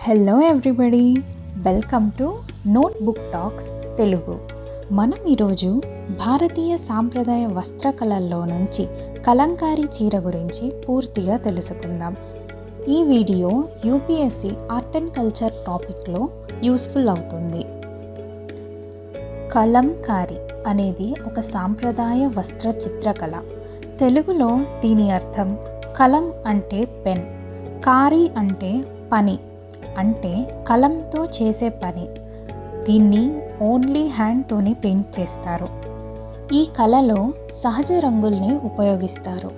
Hello everybody, welcome to notebook talks Telugu. మనం ఈరోజు భారతీయ సాంప్రదాయ వస్త్రకళల్లో నుంచి కలంకారీ చీర గురించి పూర్తిగా తెలుసుకుందాం. ఈ video UPSC art and culture టాపిక్లో యూస్ఫుల్ అవుతుంది. కలంకారీ అనేది ఒక సాంప్రదాయ వస్త్ర చిత్రకళ. తెలుగులో దీని అర్థం కలం అంటే పెన్, కారీ అంటే పని, అంటే కలంతో చేసే పని. దీన్ని ఓన్లీ హ్యాండ్తోనే పెయింట్ చేస్తారు. ఈ కళలో సహజ రంగుల్ని ఉపయోగిస్తారు.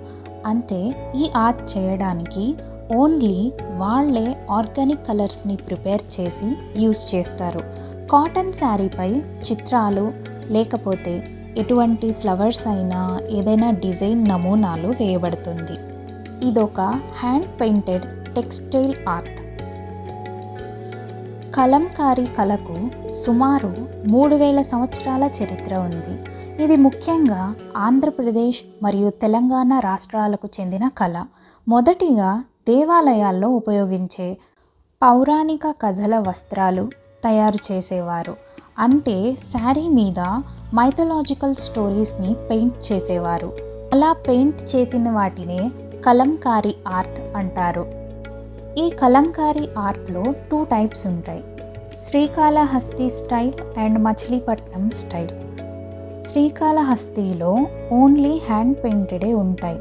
అంటే ఈ ఆర్ట్ చేయడానికి ఓన్లీ వాళ్ళే ఆర్గానిక్ కలర్స్ని ప్రిపేర్ చేసి యూస్ చేస్తారు. కాటన్ శారీపై చిత్రాలు లేకపోతే ఎటువంటి ఫ్లవర్స్ అయినా ఏదైనా డిజైన్ నమూనాలు వేయబడుతుంది. ఇదొక hand painted textile art. Kalamkari కళకు సుమారు 3000 సంవత్సరాల చరిత్ర ఉంది. ఇది ముఖ్యంగా ఆంధ్రప్రదేశ్ మరియు తెలంగాణ రాష్ట్రాలకు చెందిన కళ. మొదటిగా దేవాలయాల్లో ఉపయోగించే పౌరాణిక కథల వస్త్రాలు తయారు చేసేవారు. అంటే శారీ మీద మైథలాజికల్ స్టోరీస్ని పెయింట్ చేసేవారు. అలా పెయింట్ చేసిన వాటినే కలంకారీ ఆర్ట్ అంటారు. ఈ కలంకారీ ఆర్ట్లో 2 టైప్స్ ఉంటాయి: Srikalahasti style and Machilipatnam style. శ్రీకాళహస్తిలో ఓన్లీ హ్యాండ్ పెయింటెడే ఉంటాయి.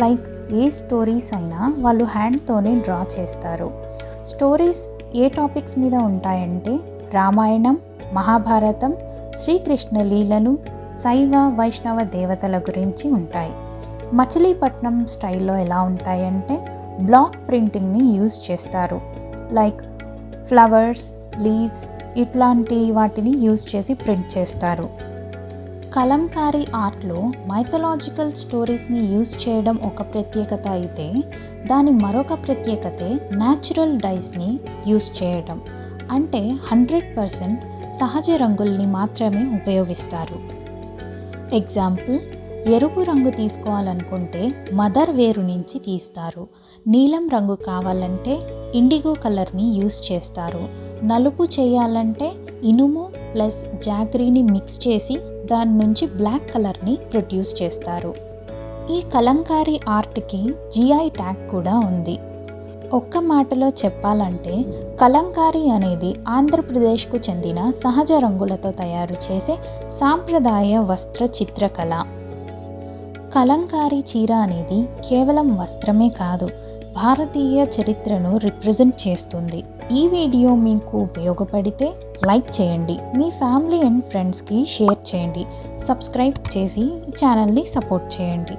లైక్ ఏ స్టోరీస్ అయినా వాళ్ళు హ్యాండ్తోనే డ్రా చేస్తారు. స్టోరీస్ ఏ టాపిక్స్ మీద ఉంటాయంటే రామాయణం, మహాభారతం, శ్రీకృష్ణ లీలలు, శైవ వైష్ణవ దేవతల గురించి ఉంటాయి. మచిలీపట్నం స్టైల్లో ఎలా ఉంటాయంటే బ్లాక్ ప్రింటింగ్ని యూజ్ చేస్తారు. లైక్ ఫ్లవర్స్, లీవ్స్ ఇట్లాంటి వాటిని యూజ్ చేసి ప్రింట్ చేస్తారు. కలంకారీ ఆర్ట్లో మైథలాజికల్ స్టోరీస్ని యూజ్ చేయడం ఒక ప్రత్యేకత అయితే, దాని మరొక ప్రత్యేకతే న్యాచురల్ డైస్ని యూజ్ చేయడం. అంటే 100% సహజ రంగుల్ని మాత్రమే ఉపయోగిస్తారు. ఎగ్జాంపుల్, ఎరుపు రంగు తీసుకోవాలనుకుంటే మదర్ వేరు నుంచి తీస్తారు. నీలం రంగు కావాలంటే ఇండిగో కలర్ని యూస్ చేస్తారు. నలుపు చేయాలంటే ఇనుము ప్లస్ జాగ్రీని మిక్స్ చేసి దాని నుంచి బ్లాక్ కలర్ని ప్రొడ్యూస్ చేస్తారు. ఈ కలంకారీ ఆర్ట్కి జిఐ ట్యాగ్ కూడా ఉంది. ఒక్క మాటలో చెప్పాలంటే కలంకారీ అనేది ఆంధ్రప్రదేశ్కు చెందిన సహజ రంగులతో తయారు చేసే సాంప్రదాయ వస్త్ర చిత్రకళ. కలంకారీ చీర అనేది కేవలం వస్త్రమే కాదు, భారతీయ చరిత్రను రిప్రజెంట్ చేస్తుంది. ఈ వీడియో మీకు ఉపయోగపడితే లైక్ చేయండి, మీ ఫ్యామిలీ అండ్ ఫ్రెండ్స్కి షేర్ చేయండి, సబ్స్క్రైబ్ చేసి ఈ ఛానల్ని సపోర్ట్ చేయండి.